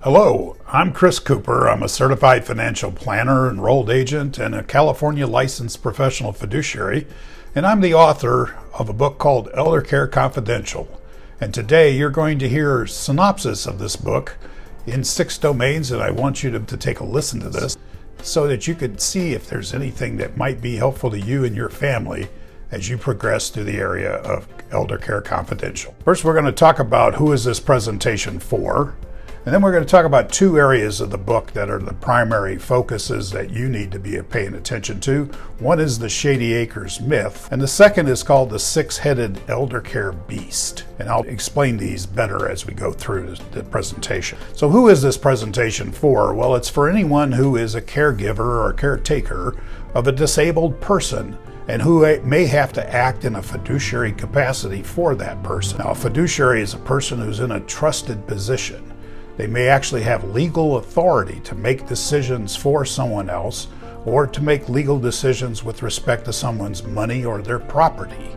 Hello, I'm Chris Cooper. I'm a certified financial planner, enrolled agent, and a California licensed professional fiduciary, and I'm the author of a book called Eldercare Confidential. And today you're going to hear a synopsis of this book in 6 domains, and I want you to take a listen to this so that you can see if there's anything that might be helpful to you and your family as you progress through the area of Eldercare Confidential. First, we're going to talk about who is this presentation for. And then we're going to talk about 2 areas of the book that are the primary focuses that you need to be paying attention to. One is the Shady Acres myth, and the second is called the Sixheaded Eldercare beast. And I'll explain these better as we go through the presentation. So who is this presentation for? Well, it's for anyone who is a caregiver or caretaker of a disabled person and who may have to act in a fiduciary capacity for that person. Now, a fiduciary is a person who's in a trusted position. They may actually have legal authority to make decisions for someone else or to make legal decisions with respect to someone's money or their property.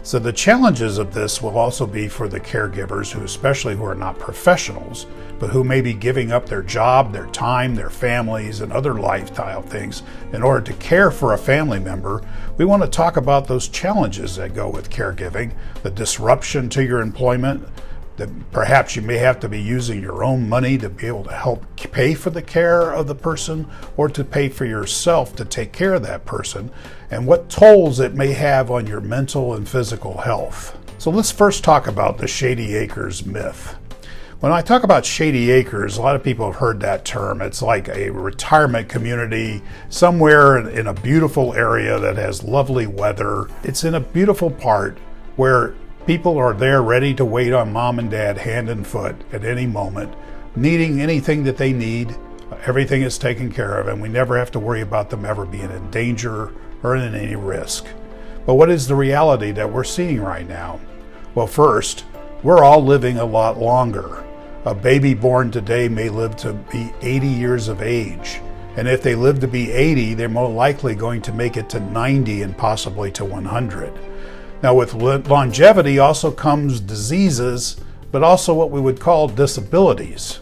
So the challenges of this will also be for the caregivers, especially who are not professionals, but who may be giving up their job, their time, their families, and other lifestyle things in order to care for a family member. We want to talk about those challenges that go with caregiving, the disruption to your employment, that perhaps you may have to be using your own money to be able to help pay for the care of the person or to pay for yourself to take care of that person, and what tolls it may have on your mental and physical health. So let's first talk about the Shady Acres myth. When I talk about Shady Acres, a lot of people have heard that term. It's like a retirement community somewhere in a beautiful area that has lovely weather. It's in a beautiful part where people are there ready to wait on mom and dad hand and foot at any moment, needing anything that they need. Everything is taken care of, and we never have to worry about them ever being in danger or in any risk. But what is the reality that we're seeing right now? Well, first, we're all living a lot longer. A baby born today may live to be 80 years of age. And if they live to be 80, they're more likely going to make it to 90 and possibly to 100. Now, with longevity also comes diseases, but also what we would call disabilities.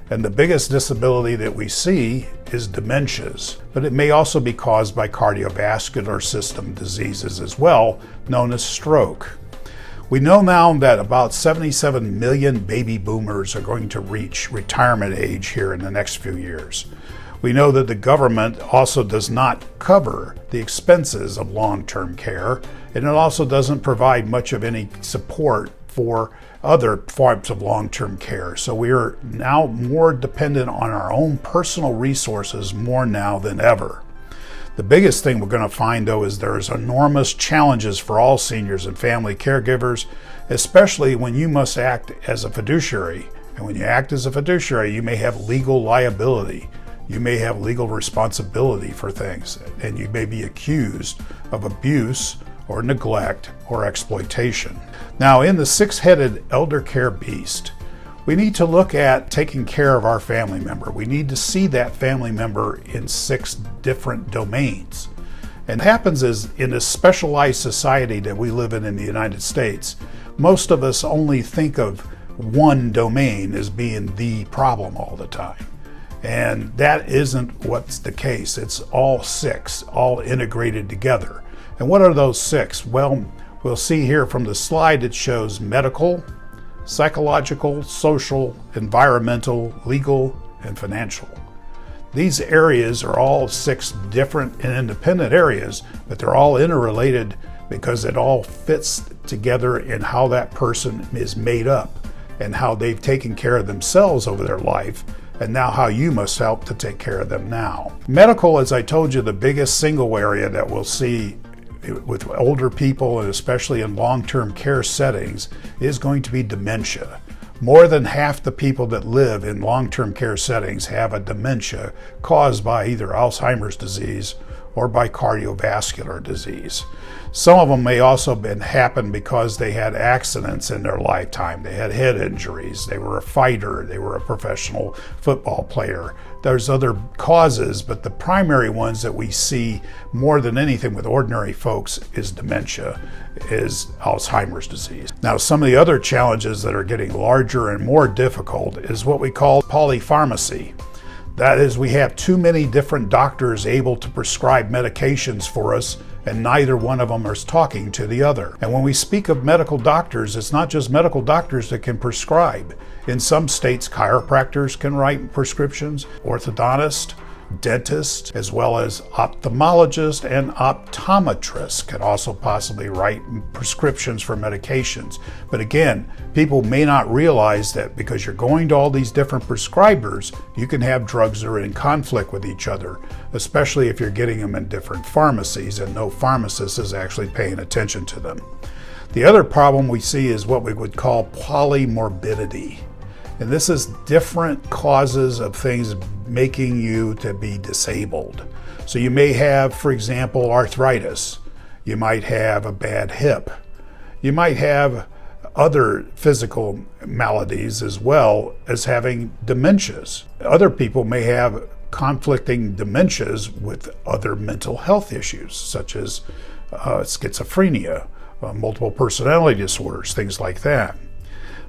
And the biggest disability that we see is dementias, but it may also be caused by cardiovascular system diseases as well, known as stroke. We know now that about 77 million baby boomers are going to reach retirement age here in the next few years. We know that the government also does not cover the expenses of long-term care, and it also doesn't provide much of any support for other forms of long-term care. So we are now more dependent on our own personal resources more now than ever. The biggest thing we're going to find, though, is there's enormous challenges for all seniors and family caregivers, especially when you must act as a fiduciary. And when you act as a fiduciary, you may have legal liability. You may have legal responsibility for things, and you may be accused of abuse or neglect or exploitation. Now, in the Sixheaded Eldercare beast, we need to look at taking care of our family member. We need to see that family member in 6 different domains. And what happens is, in a specialized society that we live in the United States, most of us only think of one domain as being the problem all the time. And that isn't what's the case. It's all 6, all integrated together. And what are those 6? Well, we'll see here from the slide it shows medical, psychological, social, environmental, legal, and financial. These areas are all 6 different and independent areas, but they're all interrelated because it all fits together in how that person is made up and how they've taken care of themselves over their life, and now how you must help to take care of them now. Medical, as I told you, the biggest single area that we'll see with older people, and especially in long-term care settings, is going to be dementia. More than half the people that live in long-term care settings have a dementia caused by either Alzheimer's disease or by cardiovascular disease. Some of them may also happen because they had accidents in their lifetime. They had head injuries, they were a fighter, they were a professional football player. There's other causes, but the primary ones that we see more than anything with ordinary folks is dementia, is Alzheimer's disease. Now, some of the other challenges that are getting larger and more difficult is what we call polypharmacy. That is, we have too many different doctors able to prescribe medications for us, and neither one of them is talking to the other. And when we speak of medical doctors, it's not just medical doctors that can prescribe. In some states, chiropractors can write prescriptions, orthodontists, dentists, as well as ophthalmologists and optometrists can also possibly write prescriptions for medications. But again, people may not realize that because you're going to all these different prescribers, you can have drugs that are in conflict with each other, especially if you're getting them in different pharmacies and no pharmacist is actually paying attention to them. The other problem we see is what we would call polymorbidity. And this is different causes of things making you to be disabled. So you may have, for example, arthritis. You might have a bad hip. You might have other physical maladies as well as having dementias. Other people may have conflicting dementias with other mental health issues, such as schizophrenia, multiple personality disorders, things like that.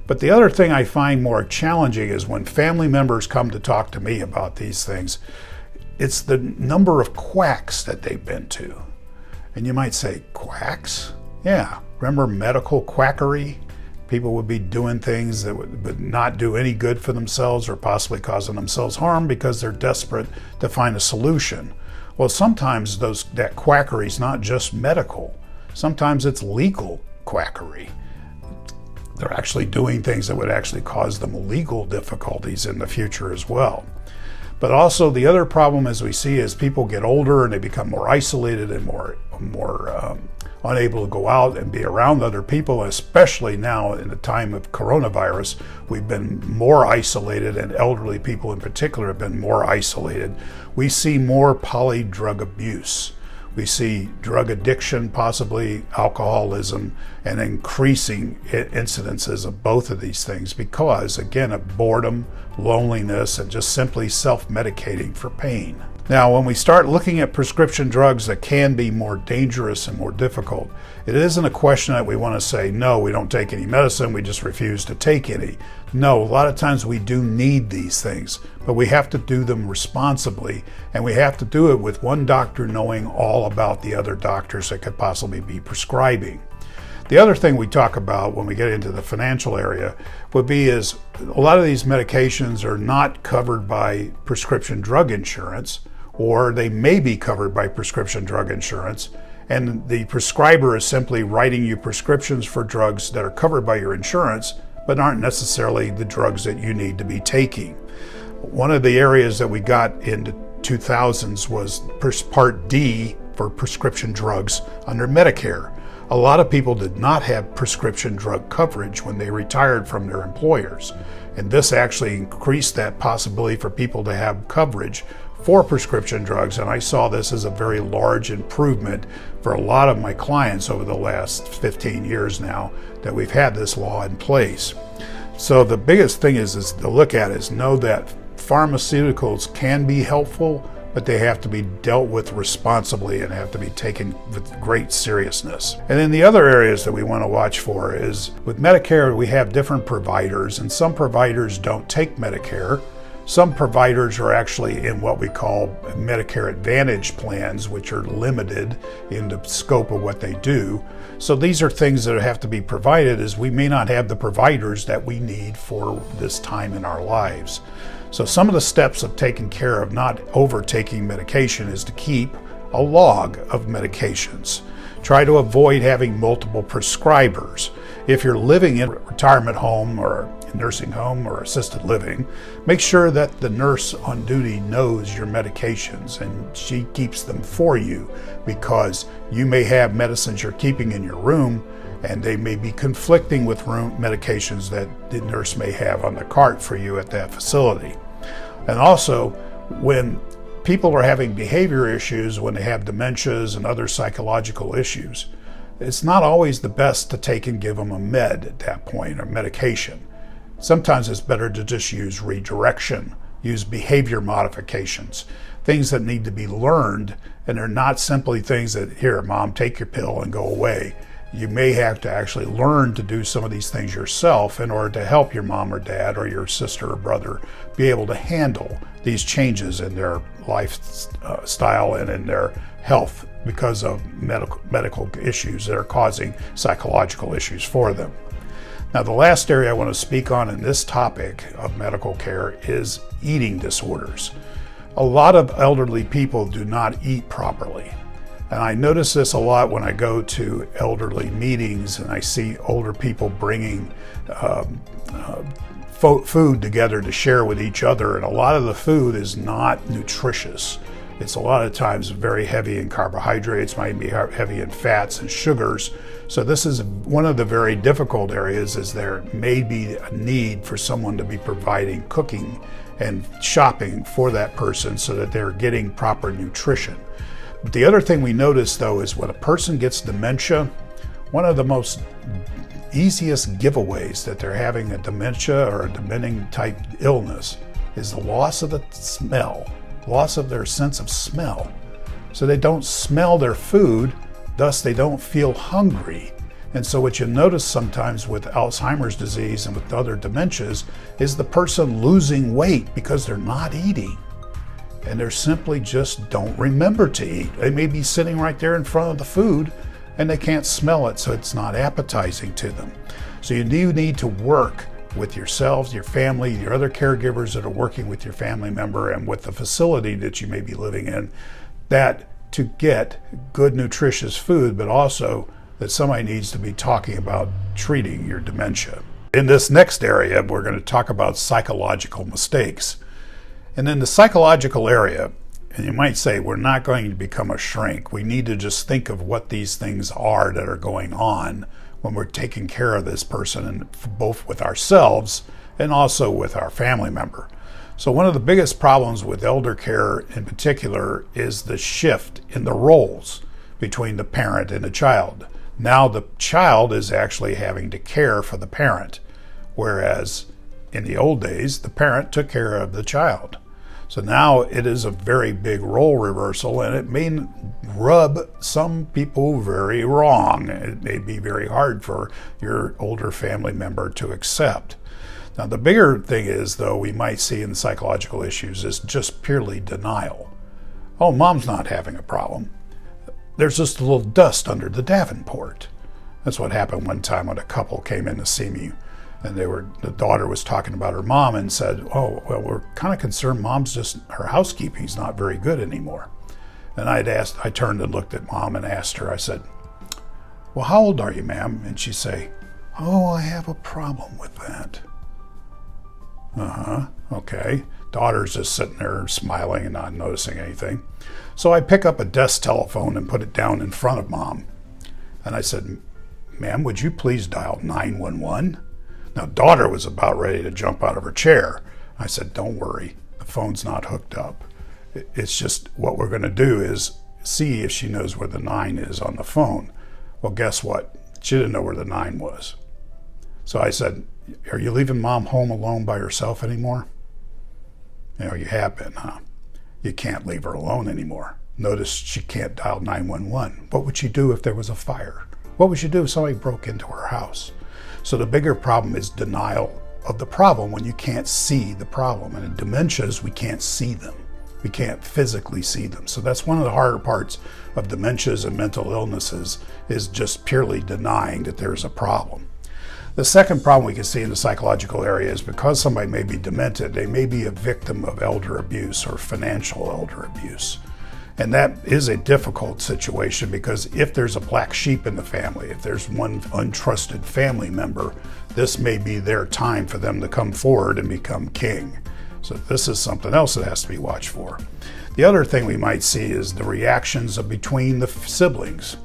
But the other thing I find more challenging is when family members come to talk to me about these things, it's the number of quacks that they've been to. And you might say, quacks? Yeah, remember medical quackery? People would be doing things that would not do any good for themselves or possibly causing themselves harm because they're desperate to find a solution. Well, sometimes that quackery is not just medical. Sometimes it's legal quackery. They're actually doing things that would actually cause them legal difficulties in the future as well. But also the other problem as we see is people get older and they become more isolated and more unable to go out and be around other people, especially now in the time of coronavirus. We've been more isolated, and elderly people in particular have been more isolated. We see more polydrug abuse. We see drug addiction, possibly alcoholism, and increasing incidences of both of these things because, again, of boredom, loneliness, and just simply self-medicating for pain. Now, when we start looking at prescription drugs that can be more dangerous and more difficult, it isn't a question that we want to say, no, we don't take any medicine, we just refuse to take any. No, a lot of times we do need these things, but we have to do them responsibly, and we have to do it with one doctor knowing all about the other doctors that could possibly be prescribing. The other thing we talk about when we get into the financial area would be is a lot of these medications are not covered by prescription drug insurance, or they may be covered by prescription drug insurance, and the prescriber is simply writing you prescriptions for drugs that are covered by your insurance, but aren't necessarily the drugs that you need to be taking. One of the areas that we got in the 2000s was Part D for prescription drugs under Medicare. A lot of people did not have prescription drug coverage when they retired from their employers, and this actually increased that possibility for people to have coverage for prescription drugs, and I saw this as a very large improvement for a lot of my clients over the last 15 years now that we've had this law in place. So the biggest thing is to look at is know that pharmaceuticals can be helpful, but they have to be dealt with responsibly and have to be taken with great seriousness. And then the other areas that we want to watch for is with Medicare, we have different providers, and some providers don't take Medicare. Some providers are actually in what we call Medicare Advantage plans, which are limited in the scope of what they do. So these are things that have to be provided, as we may not have the providers that we need for this time in our lives. So some of the steps of taking care of not overtaking medication is to keep a log of medications. Try to avoid having multiple prescribers. If you're living in a retirement home or a nursing home or assisted living, make sure that the nurse on duty knows your medications and she keeps them for you, because you may have medicines you're keeping in your room and they may be conflicting with room medications that the nurse may have on the cart for you at that facility. And also, when people are having behavior issues when they have dementias and other psychological issues, it's not always the best to take and give them a med at that point, or medication. Sometimes it's better to just use redirection, use behavior modifications, things that need to be learned, and they're not simply things that, here, mom, take your pill and go away. You may have to actually learn to do some of these things yourself in order to help your mom or dad or your sister or brother be able to handle these changes in their lifestyle and in their health because of medical issues that are causing psychological issues for them. Now, the last area I want to speak on in this topic of medical care is eating disorders. A lot of elderly people do not eat properly. And I notice this a lot when I go to elderly meetings and I see older people bringing food together to share with each other. And a lot of the food is not nutritious. It's a lot of times very heavy in carbohydrates, might be heavy in fats and sugars. So this is one of the very difficult areas, is there may be a need for someone to be providing cooking and shopping for that person so that they're getting proper nutrition. But the other thing we notice, though, is when a person gets dementia, one of the most easiest giveaways that they're having a dementia or a dementing type illness is the loss of the smell, loss of their sense of smell. So they don't smell their food, thus they don't feel hungry. And so what you notice sometimes with Alzheimer's disease and with other dementias is the person losing weight because they're not eating. And they simply just don't remember to eat. They may be sitting right there in front of the food and they can't smell it, so it's not appetizing to them. So you do need to work with yourselves, your family, your other caregivers that are working with your family member and with the facility that you may be living in, that to get good nutritious food, but also that somebody needs to be talking about treating your dementia. In this next area, we're going to talk about psychological mistakes. And in the psychological area, and you might say, we're not going to become a shrink. We need to just think of what these things are that are going on when we're taking care of this person, and both with ourselves and also with our family member. So one of the biggest problems with elder care in particular is the shift in the roles between the parent and the child. Now the child is actually having to care for the parent, whereas in the old days, the parent took care of the child. So now it is a very big role reversal, and it may rub some people very wrong. It may be very hard for your older family member to accept. Now, the bigger thing is, though, we might see in the psychological issues is just purely denial. Oh, mom's not having a problem. There's just a little dust under the Davenport. That's what happened one time when a couple came in to see me. And the daughter was talking about her mom and said, oh, well, we're kind of concerned her housekeeping's not very good anymore. And I turned and looked at mom and asked her, I said, well, how old are you, ma'am? And she'd say, oh, I have a problem with that. Okay. Daughter's just sitting there smiling and not noticing anything. So I pick up a desk telephone and put it down in front of mom. And I said, ma'am, would you please dial 911? Now, daughter was about ready to jump out of her chair. I said, don't worry, the phone's not hooked up. It's just what we're going to do is see if she knows where the 9 is on the phone. Well, guess what? She didn't know where the 9 was. So I said, are you leaving mom home alone by herself anymore? You have been, huh? You can't leave her alone anymore. Notice she can't dial 911. What would she do if there was a fire? What would she do if somebody broke into her house? So the bigger problem is denial of the problem when you can't see the problem. And in dementias, we can't see them. We can't physically see them. So that's one of the harder parts of dementias and mental illnesses, is just purely denying that there's a problem. The second problem we can see in the psychological area is because somebody may be demented, they may be a victim of elder abuse or financial elder abuse. And that is a difficult situation, because if there's a black sheep in the family, if there's one untrusted family member, this may be their time for them to come forward and become king. So this is something else that has to be watched for. The other thing we might see is the reactions between the siblings.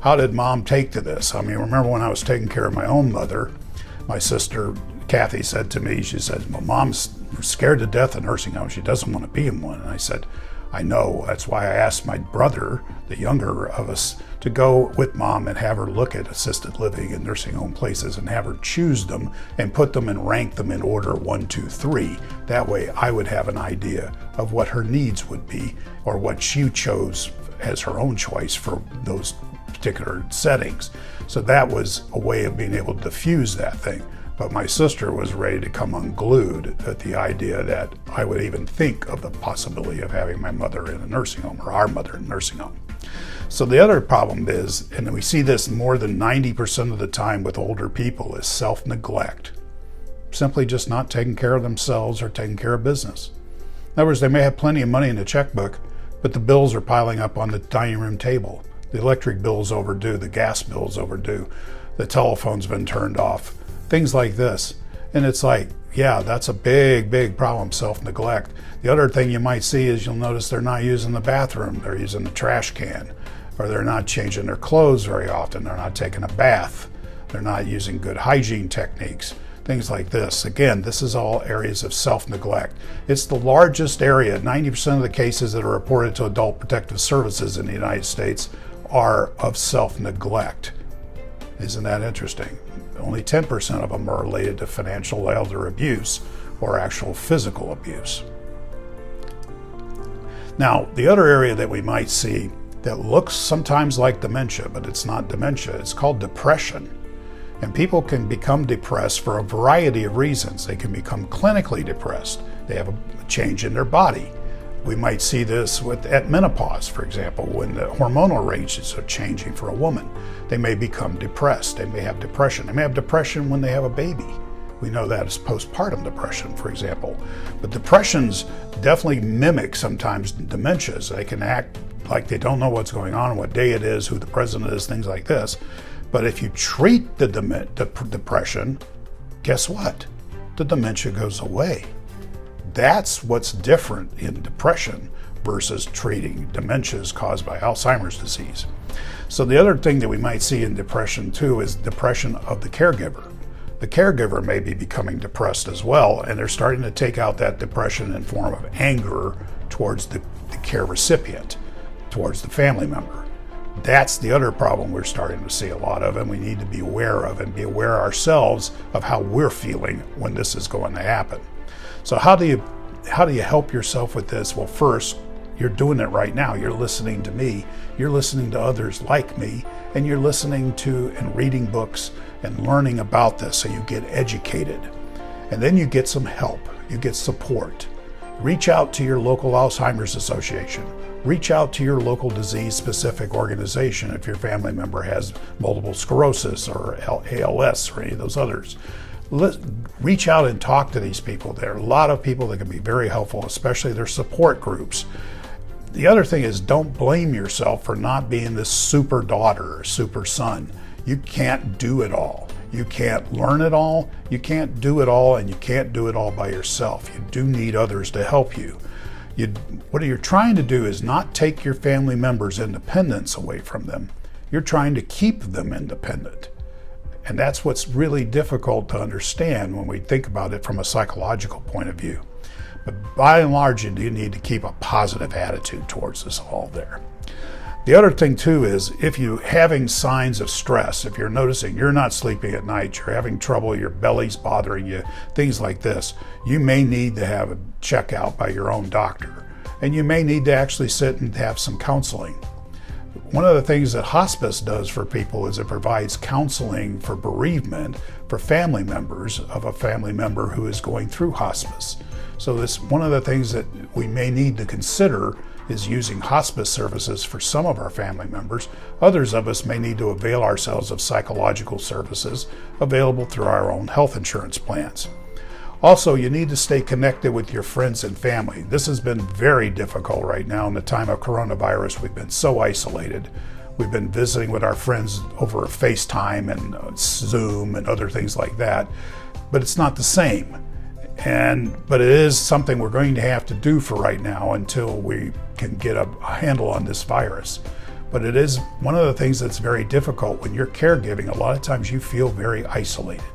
How did mom take to this? I mean, remember when I was taking care of my own mother, my sister Kathy said to me, she said, well, mom's scared to death of nursing home. She doesn't want to be in one. And I said, I know. That's why I asked my brother, the younger of us, to go with mom and have her look at assisted living and nursing home places and have her choose them and put them and rank them in order 1, 2, 3. That way I would have an idea of what her needs would be or what she chose as her own choice for those particular settings. So that was a way of being able to diffuse that thing. But my sister was ready to come unglued at the idea that I would even think of the possibility of having my mother in a nursing home or our mother in a nursing home. So the other problem is, and we see this more than 90% of the time with older people, is self-neglect. Simply just not taking care of themselves or taking care of business. In other words, they may have plenty of money in the checkbook, but the bills are piling up on the dining room table. The electric bill's overdue, the gas bill's overdue, the telephone's been turned off, things like this. And it's like, yeah, that's a big problem, self-neglect. The other thing you might see is you'll notice they're not using the bathroom, they're using the trash can, or they're not changing their clothes very often, they're not taking a bath, they're not using good hygiene techniques, things like this. Again, this is all areas of self-neglect. It's the largest area. 90% of the cases that are reported to Adult Protective Services in the United States are of self-neglect. Isn't that interesting? Only 10% of them are related to financial elder abuse or actual physical abuse. Now, the other area that we might see that looks sometimes like dementia, but it's not dementia, it's called depression. And people can become depressed for a variety of reasons. They can become clinically depressed. They have a change in their body. We might see this at menopause, for example, when the hormonal ranges are changing for a woman. They may become depressed. They may have depression. They may have depression when they have a baby. We know that as postpartum depression, for example. But depressions definitely mimic sometimes dementias. They can act like they don't know what's going on, what day it is, who the president is, things like this. But if you treat the depression, guess what? The dementia goes away. That's what's different in depression versus treating dementias caused by Alzheimer's disease. So the other thing that we might see in depression too is depression of the caregiver. The caregiver may be becoming depressed as well, and they're starting to take out that depression in form of anger towards the care recipient, towards the family member. That's the other problem we're starting to see a lot of, and we need to be aware of and be aware ourselves of how we're feeling when this is going to happen. So how do you help yourself with this? Well, first, you're doing it right now. You're listening to me. You're listening to others like me, and you're listening to and reading books and learning about this so you get educated. And then you get some help. You get support. Reach out to your local Alzheimer's Association. Reach out to your local disease-specific organization if your family member has multiple sclerosis or ALS or any of those others. Reach out and talk to these people. There are a lot of people that can be very helpful, especially their support groups. The other thing is, don't blame yourself for not being this super daughter or super son. You can't do it all. You can't learn it all. You can't do it all, and you can't do it all by yourself. You do need others to help you. What you're trying to do is not take your family members' independence away from them. You're trying to keep them independent. And that's what's really difficult to understand when we think about it from a psychological point of view. But by and large, you do need to keep a positive attitude towards this all there. The other thing too is, if you're having signs of stress, if you're noticing you're not sleeping at night, you're having trouble, your belly's bothering you, things like this, you may need to have a checkout by your own doctor. And you may need to actually sit and have some counseling. One of the things that hospice does for people is it provides counseling for bereavement for family members of a family member who is going through hospice. So this one of the things that we may need to consider is using hospice services for some of our family members. Others of us may need to avail ourselves of psychological services available through our own health insurance plans. Also, you need to stay connected with your friends and family. This has been very difficult right now in the time of coronavirus. We've been so isolated. We've been visiting with our friends over FaceTime and Zoom and other things like that, but it's not the same. But it is something we're going to have to do for right now until we can get a handle on this virus. But it is one of the things that's very difficult when you're caregiving. A lot of times you feel very isolated.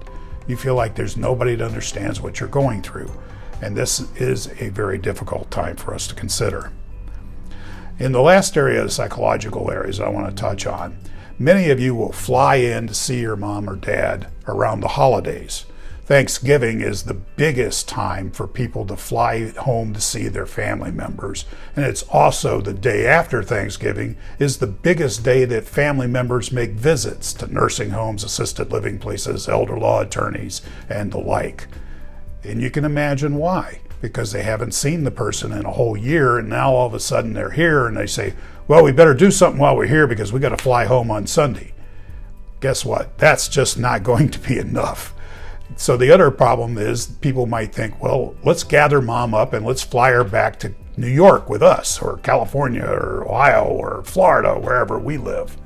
You feel like there's nobody that understands what you're going through. And this is a very difficult time for us to consider. In the last area of psychological areas I want to touch on, many of you will fly in to see your mom or dad around the holidays. Thanksgiving is the biggest time for people to fly home to see their family members. And it's also the day after Thanksgiving is the biggest day that family members make visits to nursing homes, assisted living places, elder law attorneys, and the like. And you can imagine why. Because they haven't seen the person in a whole year, and now all of a sudden they're here and they say, well, we better do something while we're here because we got to fly home on Sunday. Guess what? That's just not going to be enough. So the other problem is people might think, well, let's gather mom up and let's fly her back to New York with us, or California or Ohio or Florida, wherever we live.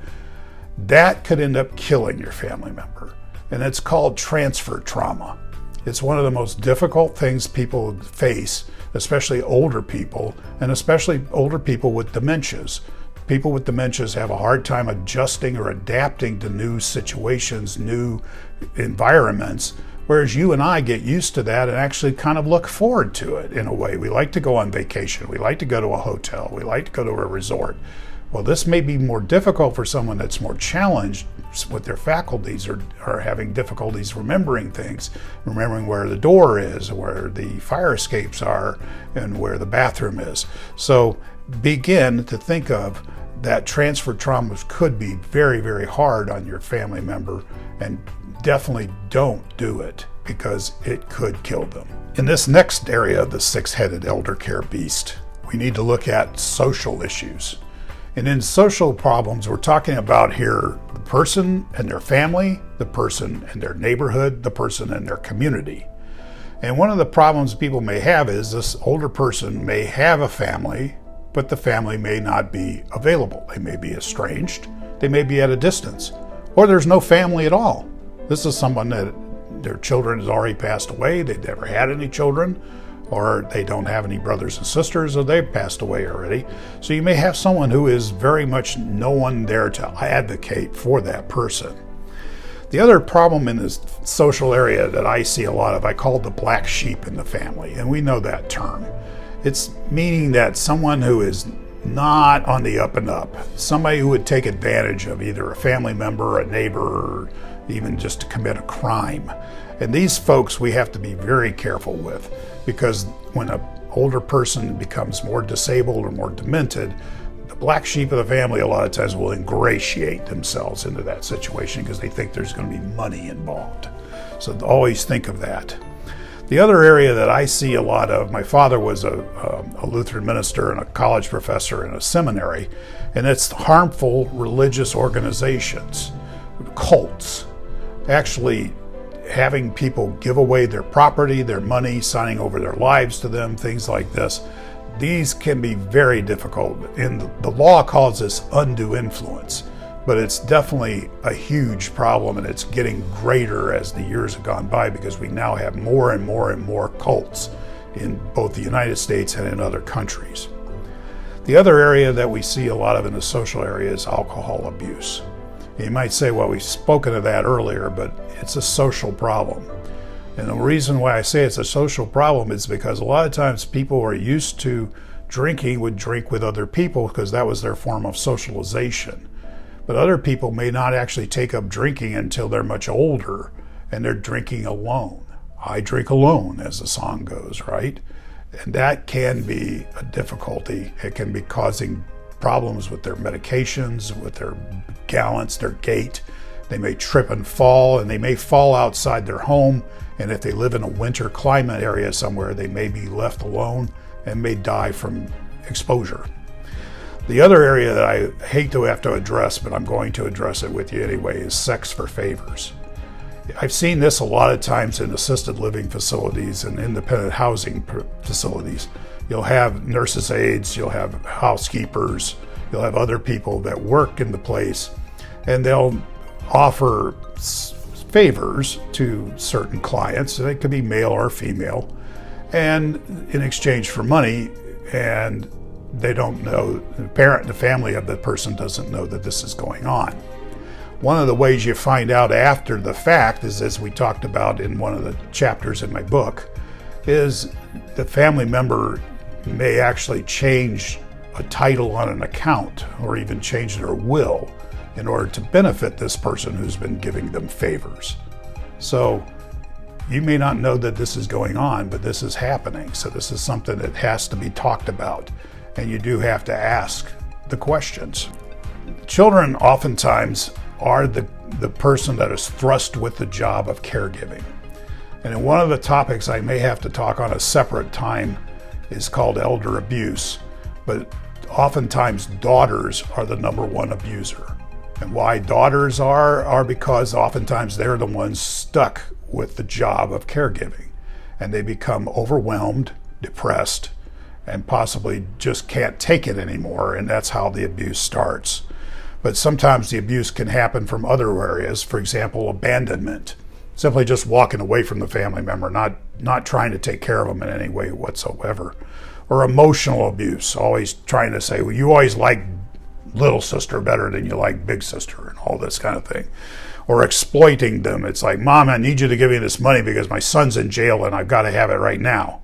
That could end up killing your family member, and it's called transfer trauma. It's one of the most difficult things people face, especially older people, and especially older people with dementias. People with dementias have a hard time adjusting or adapting to new situations, new environments, whereas you and I get used to that and actually kind of look forward to it in a way. We like to go on vacation. We like to go to a hotel. We like to go to a resort. Well, this may be more difficult for someone that's more challenged with their faculties, or having difficulties remembering things, remembering where the door is, where the fire escapes are, and where the bathroom is. So begin to think of that transfer traumas could be very, very hard on your family member, and definitely don't do it because it could kill them. In this next area of the six-headed elder care beast, we need to look at social issues. And in social problems, we're talking about here the person and their family, the person and their neighborhood, the person and their community. And one of the problems people may have is this older person may have a family, but the family may not be available. They may be estranged, they may be at a distance, or there's no family at all. This is someone that their children has already passed away, they've never had any children, or they don't have any brothers and sisters, or they've passed away already. So you may have someone who is very much no one there to advocate for that person. The other problem in this social area that I see a lot of, I call the black sheep in the family, and we know that term. It's meaning that someone who is not on the up and up, somebody who would take advantage of either a family member, a neighbor, or even just to commit a crime. And these folks we have to be very careful with, because when an older person becomes more disabled or more demented, the black sheep of the family a lot of times will ingratiate themselves into that situation because they think there's going to be money involved. So always think of that. The other area that I see a lot of, my father was a Lutheran minister and a college professor in a seminary, and it's harmful religious organizations, cults, actually having people give away their property, their money, signing over their lives to them, things like this. These can be very difficult, and the law calls this undue influence, but it's definitely a huge problem, and it's getting greater as the years have gone by because we now have more and more and more cults in both the United States and in other countries. The other area that we see a lot of in the social area is alcohol abuse. You might say, well, we've spoken of that earlier, but it's a social problem. And the reason why I say it's a social problem is because a lot of times people who are used to drinking would drink with other people because that was their form of socialization. But other people may not actually take up drinking until they're much older and they're drinking alone. I drink alone, as the song goes, right? And that can be a difficulty. It can be causing problems with their medications, with their balance, their gait. They may trip and fall, and they may fall outside their home. And if they live in a winter climate area somewhere, they may be left alone and may die from exposure. The other area that I hate to have to address, but I'm going to address it with you anyway, is sex for favors. I've seen this a lot of times in assisted living facilities and independent housing facilities. You'll have nurses' aides, you'll have housekeepers, you'll have other people that work in the place, and they'll offer favors to certain clients, and it could be male or female, and in exchange for money, and they don't know, the family of the person doesn't know that this is going on. One of the ways you find out after the fact is, as we talked about in one of the chapters in my book, is the family member may actually change a title on an account or even change their will in order to benefit this person who's been giving them favors. So you may not know that this is going on, but this is happening. So this is something that has to be talked about, and you do have to ask the questions. Children oftentimes are the person that is thrust with the job of caregiving. And in one of the topics I may have to talk on a separate time is called elder abuse, but oftentimes daughters are the number one abuser. And why daughters are because oftentimes they're the ones stuck with the job of caregiving, and they become overwhelmed, depressed, and possibly just can't take it anymore, and that's how the abuse starts. But sometimes the abuse can happen from other areas, for example, abandonment, simply just walking away from the family member, not trying to take care of them in any way whatsoever. Or emotional abuse, always trying to say, well, you always like little sister better than you like big sister, and all this kind of thing. Or exploiting them. It's like, Mom, I need you to give me this money because my son's in jail and I've got to have it right now.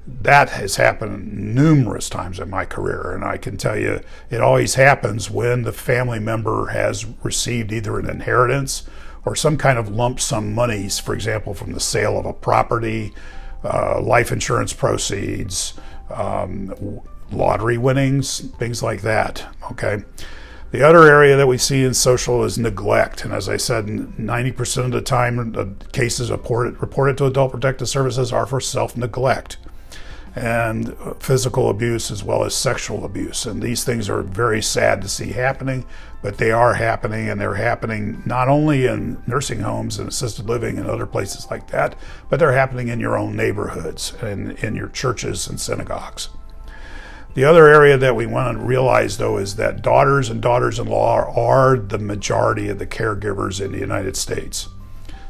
That has happened numerous times in my career, and I can tell you it always happens when the family member has received either an inheritance or some kind of lump sum monies, for example, from the sale of a property, life insurance proceeds, lottery winnings, things like that, okay? The other area that we see in social is neglect. And as I said, 90% of the time, the cases reported to Adult Protective Services are for self-neglect and physical abuse as well as sexual abuse. And these things are very sad to see happening, but they are happening, and they're happening not only in nursing homes and assisted living and other places like that, but they're happening in your own neighborhoods and in your churches and synagogues. The other area that we want to realize, though, is that daughters and daughters-in-law are the majority of the caregivers in the United States.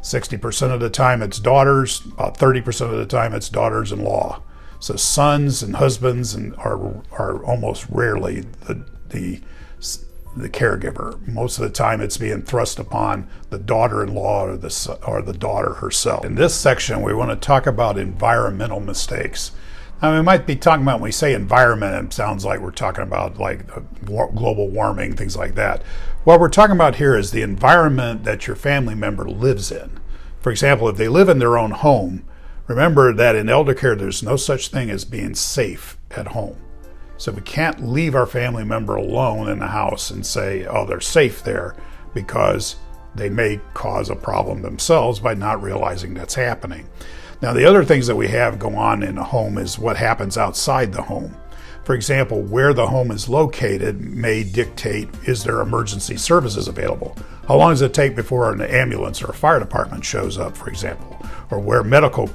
60% of the time it's daughters, about 30% of the time it's daughters-in-law. So sons and husbands are almost rarely the caregiver. Most of the time it's being thrust upon the daughter-in-law or the daughter herself. In this section, we want to talk about environmental mistakes. Now, we might be talking about, when we say environment, it sounds like we're talking about like global warming, things like that. What we're talking about here is the environment that your family member lives in. For example, if they live in their own home, remember that in elder care, there's no such thing as being safe at home. So we can't leave our family member alone in the house and say, oh, they're safe there, because they may cause a problem themselves by not realizing that's happening. Now, the other things that we have go on in a home is what happens outside the home. For example, where the home is located may dictate, is there emergency services available? How long does it take before an ambulance or a fire department shows up, for example? Or where medical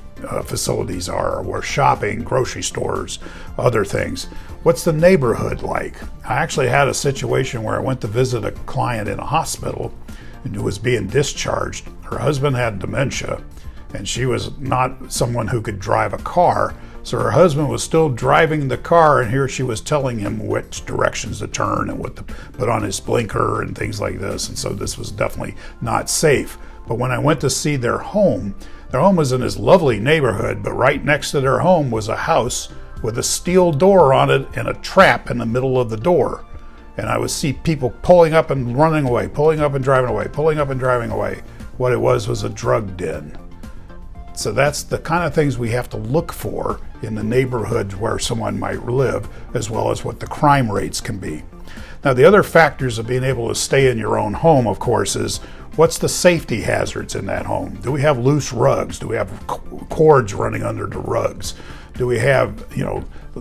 facilities are, or where shopping, grocery stores, other things. What's the neighborhood like? I actually had a situation where I went to visit a client in a hospital who was being discharged. Her husband had dementia, and she was not someone who could drive a car. So her husband was still driving the car, and here she was telling him which directions to turn and what to put on his blinker and things like this. And so this was definitely not safe. But when I went to see their home was in this lovely neighborhood, but right next to their home was a house with a steel door on it and a trap in the middle of the door. And I would see people pulling up and running away, pulling up and driving away, pulling up and driving away. What it was a drug den. So that's the kind of things we have to look for in the neighborhoods where someone might live, as well as what the crime rates can be. Now, the other factors of being able to stay in your own home, of course, is what's the safety hazards in that home? Do we have loose rugs? Do we have cords running under the rugs? Do we have,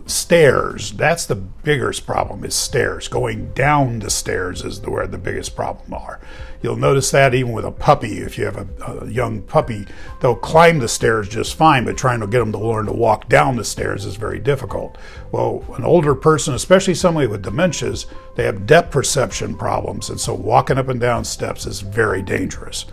stairs? That's the biggest problem, is stairs. Going down the stairs is where the biggest problem are. You'll notice that even with a puppy. If you have a young puppy, they'll climb the stairs just fine, but trying to get them to learn to walk down the stairs is very difficult. Well, an older person, especially somebody with dementias, they have depth perception problems, and so walking up and down steps is very dangerous.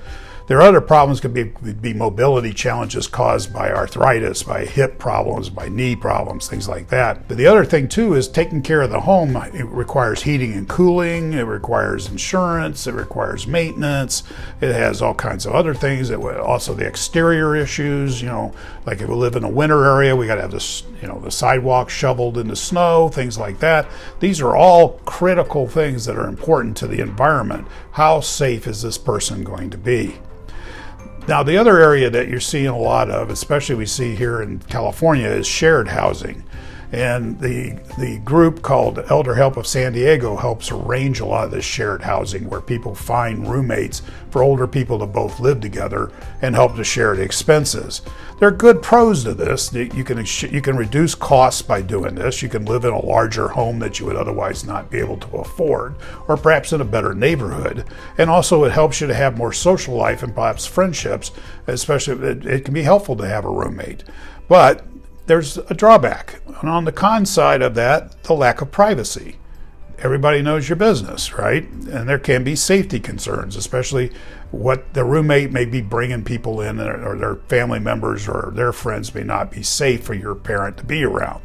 There are other problems, could be mobility challenges caused by arthritis, by hip problems, by knee problems, things like that. But the other thing too is taking care of the home. It requires heating and cooling, it requires insurance, it requires maintenance, it has all kinds of other things. Also the exterior issues, like if we live in a winter area, we got to have this, the sidewalk shoveled in the snow, things like that. These are all critical things that are important to the environment. How safe is this person going to be? Now, the other area that you're seeing a lot of, especially we see here in California, is shared housing. And the group called Elder Help of San Diego helps arrange a lot of this shared housing where people find roommates for older people to both live together and help to share the expenses. There are good pros to this. You can reduce costs by doing this. You can live in a larger home that you would otherwise not be able to afford, or perhaps in a better neighborhood. And also it helps you to have more social life and perhaps friendships, especially it can be helpful to have a roommate. But there's a drawback. And on the con side of that, the lack of privacy. Everybody knows your business, right? And there can be safety concerns, especially what the roommate may be bringing people in, or their family members or their friends may not be safe for your parent to be around.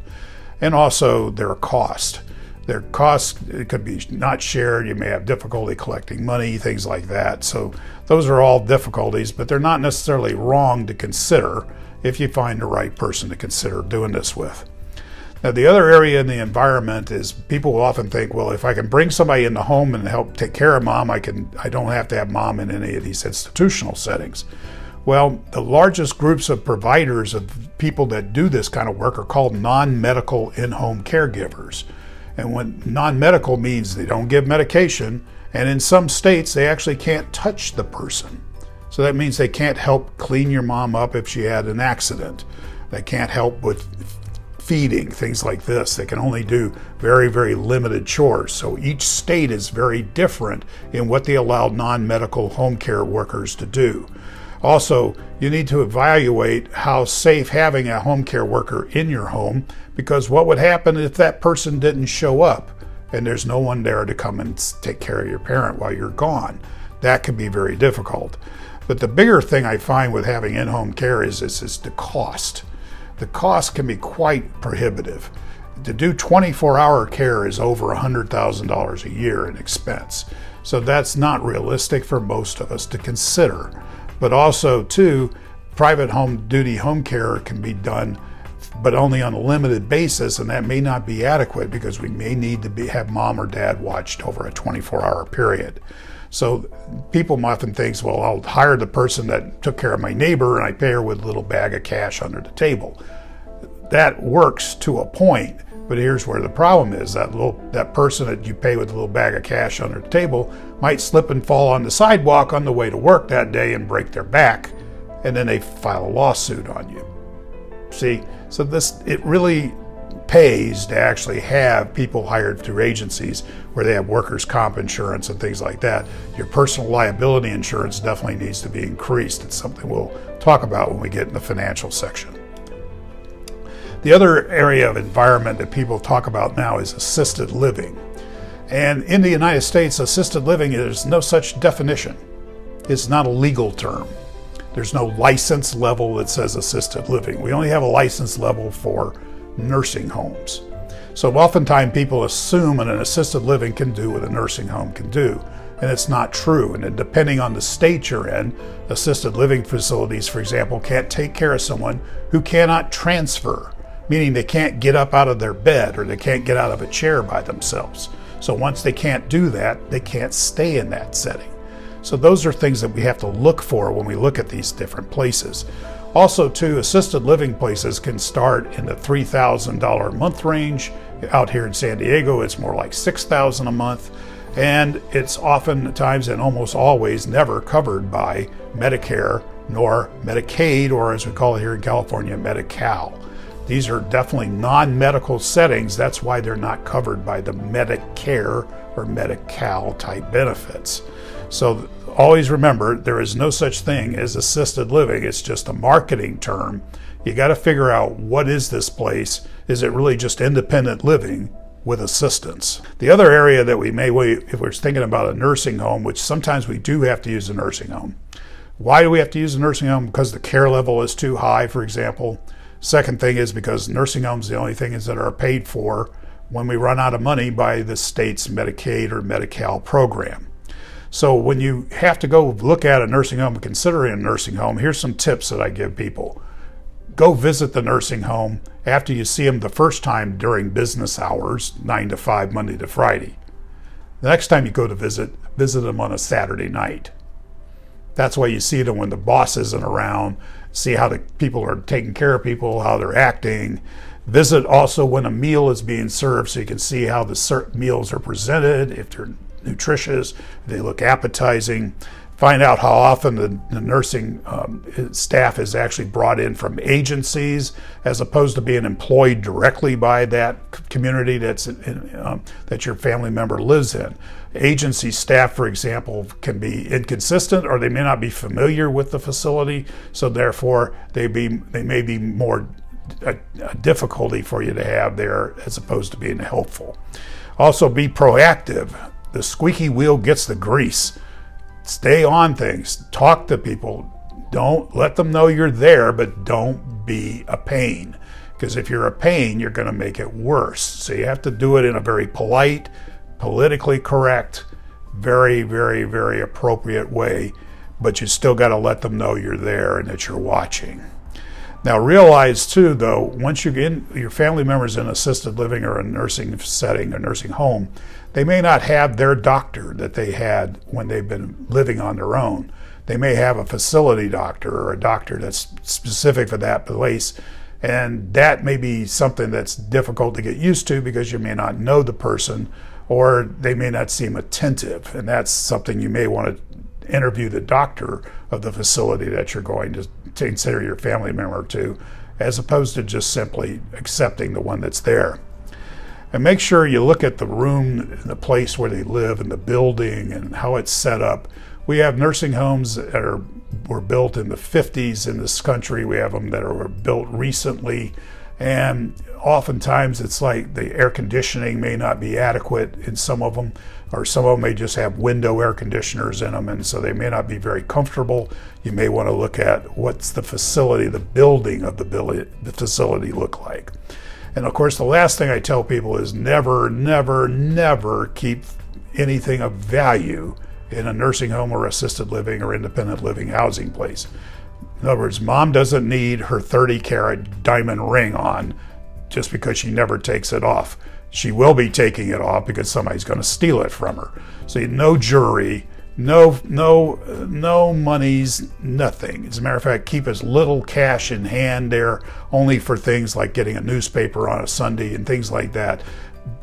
And also their cost. Their costs, it could be not shared. You may have difficulty collecting money, things like that. So those are all difficulties, but they're not necessarily wrong to consider if you find the right person to consider doing this with. Now, the other area in the environment is people will often think, well, if I can bring somebody in the home and help take care of mom, I don't have to have mom in any of these institutional settings. Well, the largest groups of providers of people that do this kind of work are called non-medical in-home caregivers. And when non-medical means they don't give medication, and in some states they actually can't touch the person. So that means they can't help clean your mom up if she had an accident. They can't help with feeding, things like this. They can only do very, very limited chores. So each state is very different in what they allow non-medical home care workers to do. Also, you need to evaluate how safe having a home care worker in your home, because what would happen if that person didn't show up and there's no one there to come and take care of your parent while you're gone? That can be very difficult. But the bigger thing I find with having in-home care is the cost. The cost can be quite prohibitive. To do 24-hour care is over $100,000 a year in expense. So that's not realistic for most of us to consider. But also, too, private duty home care can be done, but only on a limited basis, and that may not be adequate because we may need to have mom or dad watched over a 24-hour period. So people often think, well, I'll hire the person that took care of my neighbor and I pay her with a little bag of cash under the table. That works to a point, but here's where the problem is. That person that you pay with a little bag of cash under the table might slip and fall on the sidewalk on the way to work that day and break their back, and then they file a lawsuit on you. See, so it really pays to actually have people hired through agencies where they have workers' comp insurance and things like that. Your personal liability insurance definitely needs to be increased. It's something we'll talk about when we get in the financial section. The other area of environment that people talk about now is assisted living. And in the United States, assisted living, there's no such definition. It's not a legal term. There's no license level that says assisted living. We only have a license level for nursing homes. So oftentimes people assume an assisted living can do what a nursing home can do, and it's not true. And depending on the state you're in, assisted living facilities, for example, can't take care of someone who cannot transfer, meaning they can't get up out of their bed or they can't get out of a chair by themselves. So once they can't do that, they can't stay in that setting. So those are things that we have to look for when we look at these different places. Also, too, assisted living places can start in the $3,000 a month range. Out here in San Diego, it's more like $6,000 a month. And it's oftentimes and almost always never covered by Medicare nor Medicaid, or as we call it here in California, Medi-Cal. These are definitely non-medical settings. That's why they're not covered by the Medicare or Medi-Cal type benefits. So always remember, there is no such thing as assisted living. It's just a marketing term. You got to figure out, what is this place? Is it really just independent living with assistance? The other area that if we're thinking about a nursing home, which sometimes we do have to use a nursing home, Why do we have to use a nursing home? Because the care level is too high, for example. Second thing is because nursing homes, the only thing is that are paid for when we run out of money by the state's Medicaid or Medi-Cal program. So when you have to go look at a nursing home and consider a nursing home, here's some tips that I give people. Go visit the nursing home after you see them the first time during business hours, 9 to 5, Monday to Friday. The next time you go to visit them on a Saturday night. That's why you see them when the boss isn't around, see how the people are taking care of people, how they're acting. Visit also when a meal is being served so you can see how the meals are presented, if they're nutritious, if they look appetizing. Find out how often the nursing staff is actually brought in from agencies as opposed to being employed directly by that community that your family member lives in. Agency staff, for example, can be inconsistent or they may not be familiar with the facility, so therefore they may be more a difficulty for you to have there as opposed to being helpful. Also, be proactive. The squeaky wheel gets the grease. Stay on things. Talk to people. Don't let them know you're there, but don't be a pain. Because if you're a pain, you're going to make it worse. So you have to do it in a very polite, politically correct, very, very, very appropriate way. But you still got to let them know you're there and that you're watching. Now realize too, though, once you get your family members in assisted living or a nursing setting, a nursing home, they may not have their doctor that they had when they've been living on their own. They may have a facility doctor or a doctor that's specific for that place, and that may be something that's difficult to get used to because you may not know the person or they may not seem attentive, and that's something you may want to interview the doctor of the facility that you're going to consider your family member to, as opposed to just simply accepting the one that's there. And make sure you look at the room and the place where they live and the building and how it's set up. We have nursing homes that were built in the 50s in this country. We have them that were built recently. And oftentimes it's like the air conditioning may not be adequate in some of them, or some of them may just have window air conditioners in them, and so they may not be very comfortable. You may want to look at what's the facility, the building of the facility look like. And of course, the last thing I tell people is never, never, never keep anything of value in a nursing home or assisted living or independent living housing place. In other words, mom doesn't need her 30-carat diamond ring on just because she never takes it off. She will be taking it off because somebody's going to steal it from her. So no jewelry, no monies, nothing. As a matter of fact, keep as little cash in hand there, only for things like getting a newspaper on a Sunday and things like that.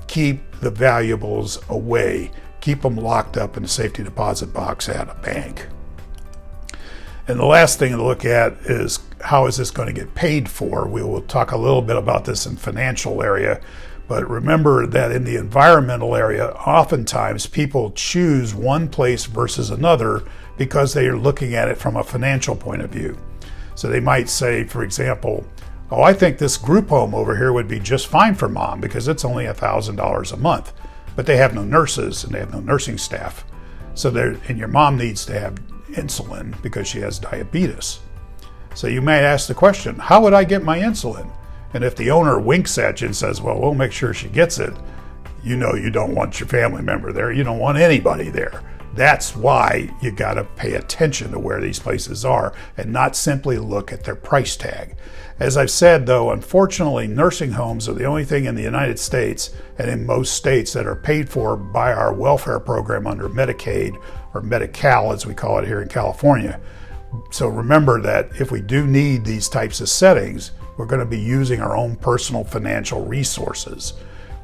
Keep the valuables away. Keep them locked up in a safety deposit box at a bank. And the last thing to look at is how is this going to get paid for? We will talk a little bit about this in financial area, but remember that in the environmental area, oftentimes people choose one place versus another because they are looking at it from a financial point of view. So they might say, for example, oh, I think this group home over here would be just fine for mom because it's only $1,000 a month, but they have no nurses and they have no nursing staff. And your mom needs to have insulin because she has diabetes. So you may ask the question, how would I get my insulin? And if the owner winks at you and says, well, we'll make sure she gets it, you know you don't want your family member there. You don't want anybody there. That's why you got to pay attention to where these places are and not simply look at their price tag. As I've said, though, unfortunately, nursing homes are the only thing in the United States and in most states that are paid for by our welfare program under Medicaid or Medi-Cal, as we call it here in California. So remember that if we do need these types of settings, we're going to be using our own personal financial resources,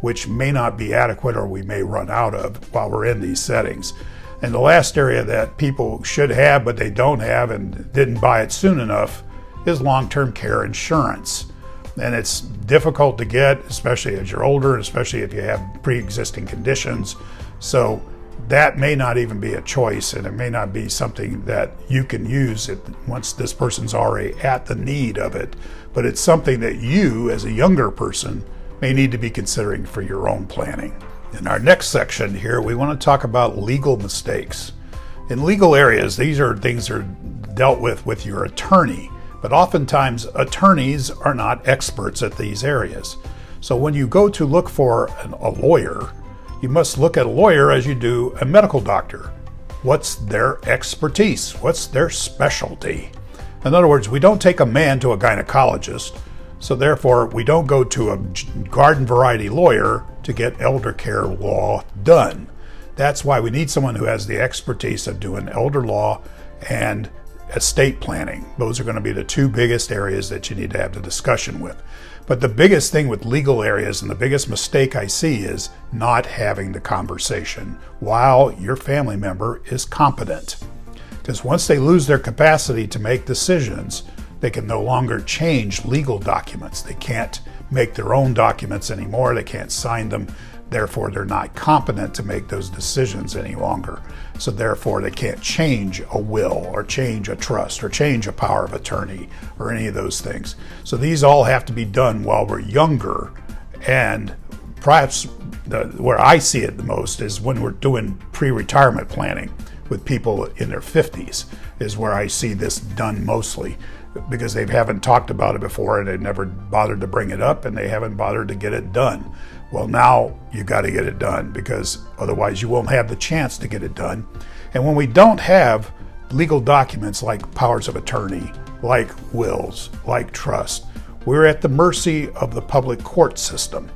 which may not be adequate or we may run out of while we're in these settings. And the last area that people should have but they don't have and didn't buy it soon enough is long-term care insurance. And it's difficult to get, especially as you're older, especially if you have pre-existing conditions. So that may not even be a choice, and it may not be something that you can use once this person's already at the need of it. But it's something that you, as a younger person, may need to be considering for your own planning. In our next section here, we want to talk about legal mistakes. In legal areas, these are things that are dealt with your attorney, but oftentimes attorneys are not experts at these areas. So when you go to look for a lawyer, you must look at a lawyer as you do a medical doctor. What's their expertise? What's their specialty? In other words, we don't take a man to a gynecologist, so therefore we don't go to a garden variety lawyer to get elder care law done. That's why we need someone who has the expertise of doing elder law and estate planning. Those are going to be the two biggest areas that you need to have the discussion with. But the biggest thing with legal areas and the biggest mistake I see is not having the conversation while your family member is competent. Because once they lose their capacity to make decisions, they can no longer change legal documents. They can't make their own documents anymore. They can't sign them. Therefore, they're not competent to make those decisions any longer. So therefore, they can't change a will or change a trust or change a power of attorney or any of those things. So these all have to be done while we're younger. And perhaps where I see it the most is when we're doing pre-retirement planning with people in their 50s is where I see this done mostly, because they haven't talked about it before and they've never bothered to bring it up and they haven't bothered to get it done. Well, now you got to get it done, because otherwise you won't have the chance to get it done. And when we don't have legal documents like powers of attorney, like wills, like trust, we're at the mercy of the public court system.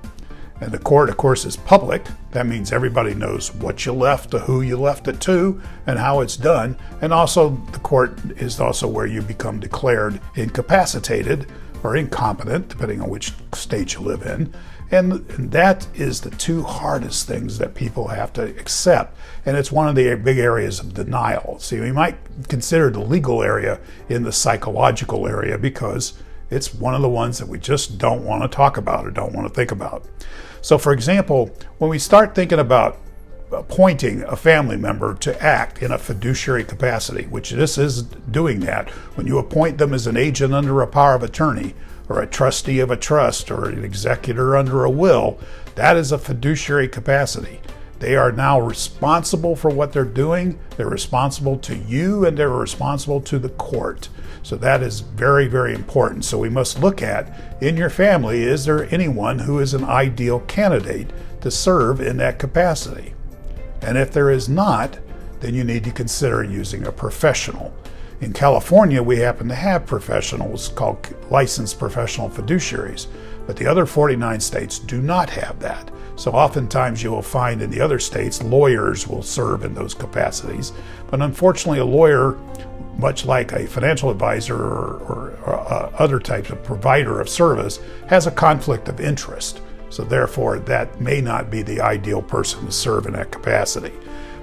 And the court, of course, is public. That means everybody knows what you left, to who you left it to, and how it's done. And also the court is also where you become declared incapacitated or incompetent, depending on which state you live in. And that is the two hardest things that people have to accept. And it's one of the big areas of denial. See, we might consider the legal area in the psychological area because it's one of the ones that we just don't want to talk about or don't want to think about. So for example, when we start thinking about appointing a family member to act in a fiduciary capacity, which this is doing that, when you appoint them as an agent under a power of attorney, or a trustee of a trust, or an executor under a will, that is a fiduciary capacity. They are now responsible for what they're doing. They're responsible to you and they're responsible to the court. So that is very, very important. So we must look at, in your family, is there anyone who is an ideal candidate to serve in that capacity? And if there is not, then you need to consider using a professional. In California, we happen to have professionals called licensed professional fiduciaries, but the other 49 states do not have that. So oftentimes you will find in the other states, lawyers will serve in those capacities. But unfortunately, a lawyer, much like a financial advisor or other types of provider of service, has a conflict of interest. So therefore, that may not be the ideal person to serve in that capacity.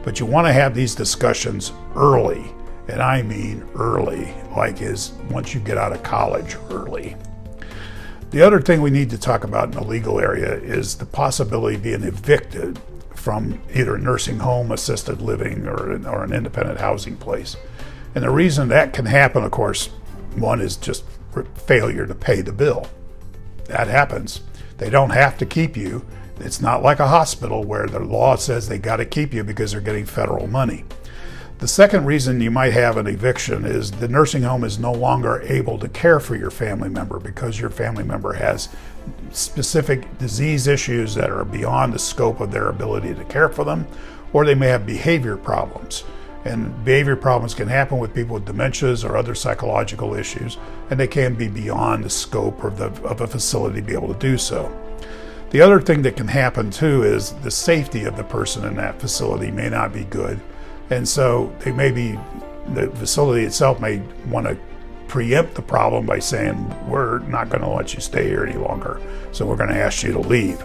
But you want to have these discussions early. And I mean early, like is once you get out of college early. The other thing we need to talk about in the legal area is the possibility of being evicted from either a nursing home, assisted living, or an independent housing place. And the reason that can happen, of course, one is just failure to pay the bill. That happens. They don't have to keep you. It's not like a hospital where the law says they got to keep you because they're getting federal money. The second reason you might have an eviction is the nursing home is no longer able to care for your family member because your family member has specific disease issues that are beyond the scope of their ability to care for them, or they may have behavior problems. And behavior problems can happen with people with dementias or other psychological issues, and they can be beyond the scope of a facility to be able to do so. The other thing that can happen too is the safety of the person in that facility may not be good. And so the facility itself may want to preempt the problem by saying, we're not going to let you stay here any longer, so we're going to ask you to leave.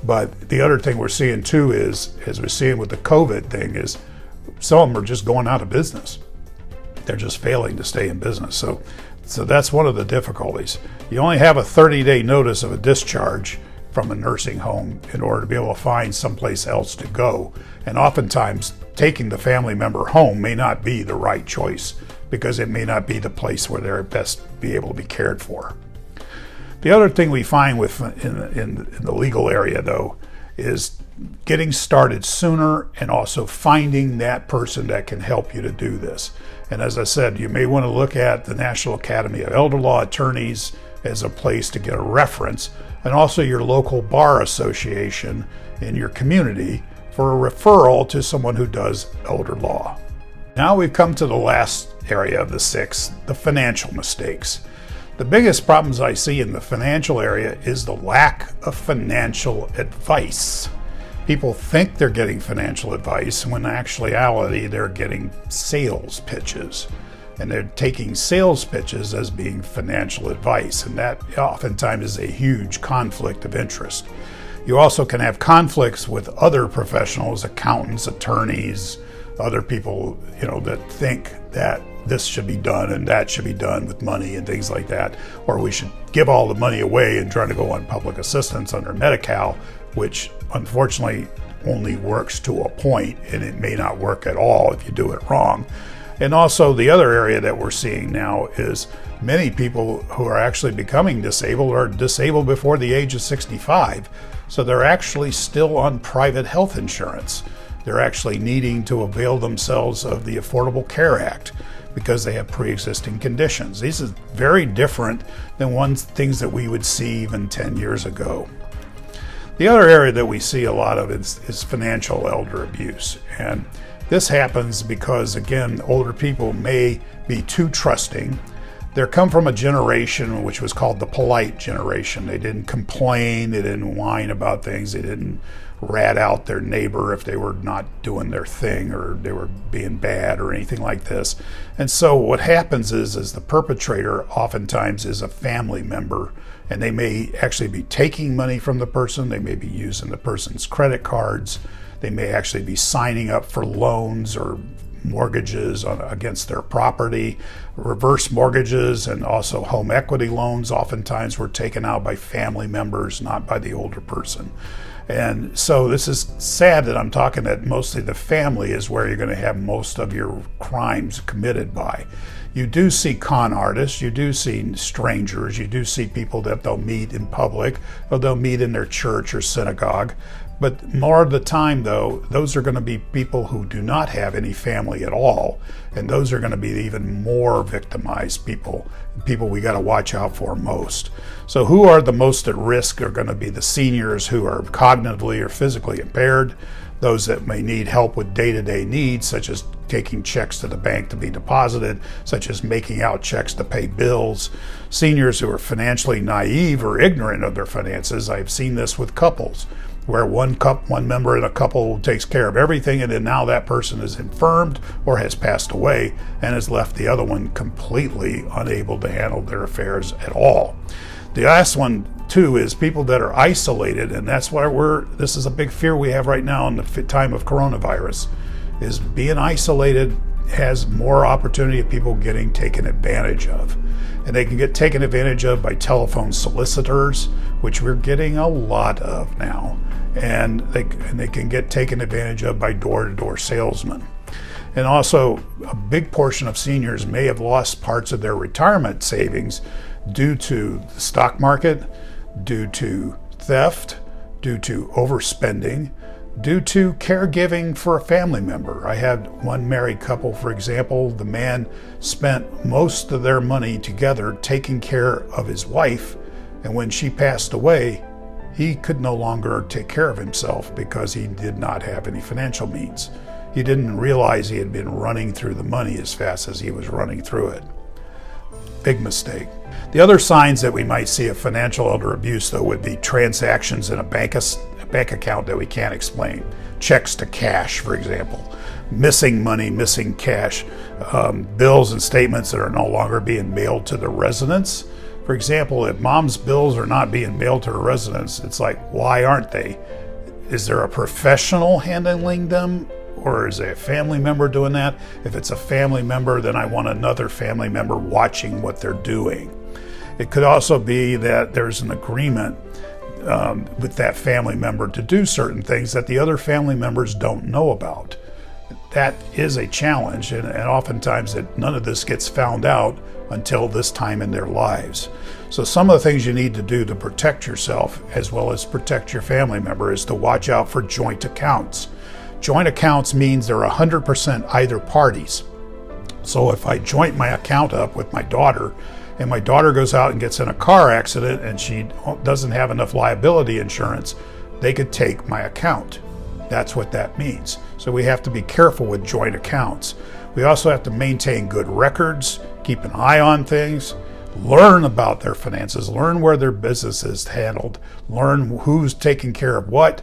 But the other thing we're seeing too is, as we're seeing with the COVID thing, is some of them are just going out of business. They're just failing to stay in business. So that's one of the difficulties. You only have a 30-day notice of a discharge from a nursing home in order to be able to find someplace else to go. And oftentimes, taking the family member home may not be the right choice because it may not be the place where they're best be able to be cared for. The other thing we find in the legal area, though, is getting started sooner and also finding that person that can help you to do this. And as I said, you may want to look at the National Academy of Elder Law Attorneys as a place to get a reference, and also your local bar association in your community for a referral to someone who does elder law. Now we've come to the last area of the 6, the financial mistakes. The biggest problems I see in the financial area is the lack of financial advice. People think they're getting financial advice when in actuality they're getting sales pitches. And they're taking sales pitches as being financial advice, and that oftentimes is a huge conflict of interest. You also can have conflicts with other professionals, accountants, attorneys, other people, that think that this should be done and that should be done with money and things like that, or we should give all the money away and try to go on public assistance under Medi-Cal, which unfortunately only works to a point, and it may not work at all if you do it wrong. And also the other area that we're seeing now is many people who are actually becoming disabled are disabled before the age of 65. So they're actually still on private health insurance. They're actually needing to avail themselves of the Affordable Care Act because they have pre-existing conditions. These are very different than things that we would see even 10 years ago. The other area that we see a lot of is financial elder abuse. And this happens because, again, older people may be too trusting. They come from a generation which was called the polite generation. They didn't complain, they didn't whine about things, they didn't rat out their neighbor if they were not doing their thing or they were being bad or anything like this. And so what happens is the perpetrator oftentimes is a family member, and they may actually be taking money from the person, they may be using the person's credit cards, they may actually be signing up for loans or mortgages against their property. Reverse mortgages and also home equity loans oftentimes were taken out by family members, not by the older person. And so this is sad that I'm talking that mostly the family is where you're going to have most of your crimes committed by. You do see con artists, you do see strangers, you do see people that they'll meet in public, or they'll meet in their church or synagogue. But more of the time, though, those are going to be people who do not have any family at all. And those are going to be even more victimized people we got to watch out for most. So who are the most at risk are going to be the seniors who are cognitively or physically impaired, those that may need help with day-to-day needs, such as taking checks to the bank to be deposited, such as making out checks to pay bills. Seniors who are financially naive or ignorant of their finances. I've seen this with couples, where one member in a couple takes care of everything, and then now that person is infirmed or has passed away and has left the other one completely unable to handle their affairs at all. The last one too is people that are isolated, and that's why this is a big fear we have right now in the time of coronavirus, is being isolated has more opportunity of people getting taken advantage of. And they can get taken advantage of by telephone solicitors, which we're getting a lot of now. And they can get taken advantage of by door-to-door salesmen. And also, a big portion of seniors may have lost parts of their retirement savings due to the stock market, due to theft, due to overspending, due to caregiving for a family member. I had one married couple, for example. The man spent most of their money together taking care of his wife, and when she passed away, he could no longer take care of himself because he did not have any financial means. He didn't realize he had been running through the money as fast as he was running through it. Big mistake. The other signs that we might see of financial elder abuse, though, would be transactions in a bank account that we can't explain. Checks to cash, for example. Missing money, missing cash. Bills and statements that are no longer being mailed to the residents. For example, if mom's bills are not being mailed to her residence, it's like, why aren't they? Is there a professional handling them? Or is a family member doing that? If it's a family member, then I want another family member watching what they're doing. It could also be that there's an agreement with that family member to do certain things that the other family members don't know about. that is a challenge, and oftentimes none of this gets found out until this time in their lives. So some of the things you need to do to protect yourself as well as protect your family member is to watch out for joint accounts. Joint accounts means they're 100% either parties. So if I joint my account up with my daughter, and my daughter goes out and gets in a car accident and she doesn't have enough liability insurance, they could take my account. That's what that means. So we have to be careful with joint accounts. We also have to maintain good records, keep an eye on things, learn about their finances, learn where their business is handled, learn who's taking care of what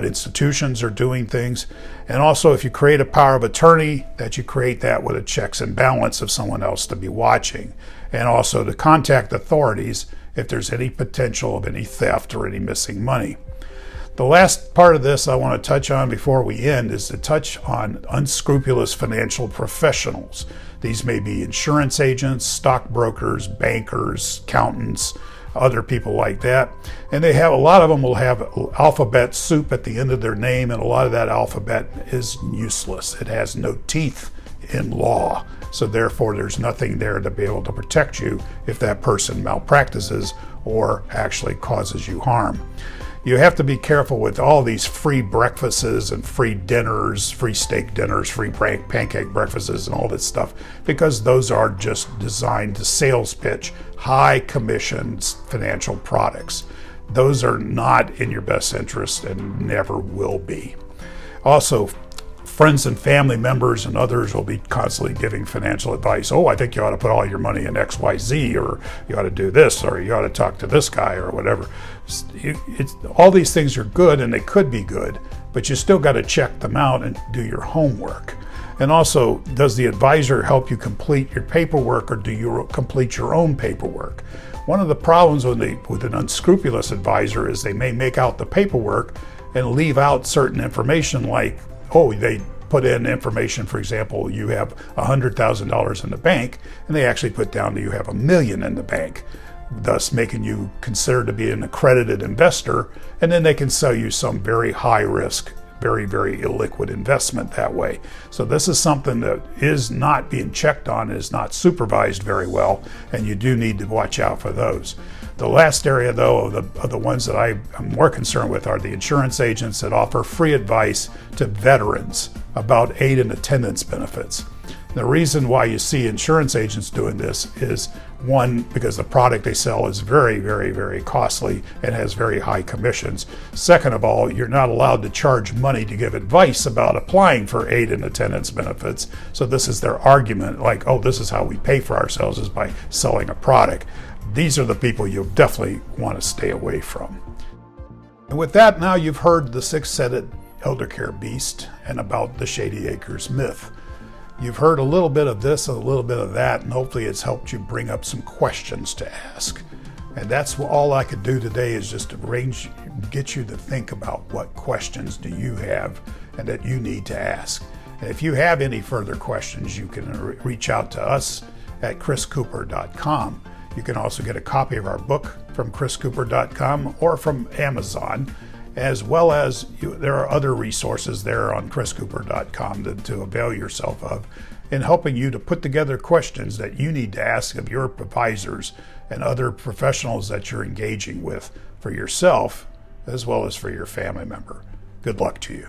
institutions are doing things. And also, if you create a power of attorney, that you create that with a checks and balance of someone else to be watching. And also to contact authorities if there's any potential of any theft or any missing money. The last part of this I want to touch on before we end is to touch on unscrupulous financial professionals. These may be insurance agents, stockbrokers, bankers, accountants, other people like that. And a lot of them will have alphabet soup at the end of their name, and a lot of that alphabet is useless. It has no teeth in law. So therefore, there's nothing there to be able to protect you if that person malpractices or actually causes you harm. You have to be careful with all these free breakfasts and free dinners, free steak dinners, free pancake breakfasts and all this stuff, because those are just designed to sales pitch high commission financial products. Those are not in your best interest and never will be. Also, friends and family members and others will be constantly giving financial advice. Oh, I think you ought to put all your money in XYZ, or you ought to do this, or you ought to talk to this guy, or whatever. All these things are good, and they could be good, but you still got to check them out and do your homework. And also, does the advisor help you complete your paperwork, or do you complete your own paperwork? One of the problems with an unscrupulous advisor is they may make out the paperwork and leave out certain information, like, oh, they put in information, for example, you have $100,000 in the bank, and they actually put down that you have $1 million in the bank, thus making you considered to be an accredited investor, and then they can sell you some very high risk, very, very illiquid investment that way. So this is something that is not being checked on, is not supervised very well, and you do need to watch out for those. The last area, though, of the ones that I'm more concerned with are the insurance agents that offer free advice to veterans about aid and attendance benefits. The reason why you see insurance agents doing this is, one, because the product they sell is very, very, very costly and has very high commissions. Second of all, you're not allowed to charge money to give advice about applying for aid and attendance benefits. So this is their argument, like, oh, this is how we pay for ourselves, is by selling a product. These are the people you definitely want to stay away from. And with that, now you've heard the six-headed Eldercare beast and about the Shady Acres myth. You've heard a little bit of this and a little bit of that, and hopefully it's helped you bring up some questions to ask. And that's all I could do today, is just get you to think about what questions do you have and that you need to ask. And if you have any further questions, you can reach out to us at chriscooper.com. You can also get a copy of our book from chriscooper.com or from Amazon, as well as there are other resources there on chriscooper.com to avail yourself of in helping you to put together questions that you need to ask of your advisors and other professionals that you're engaging with for yourself as well as for your family member. Good luck to you.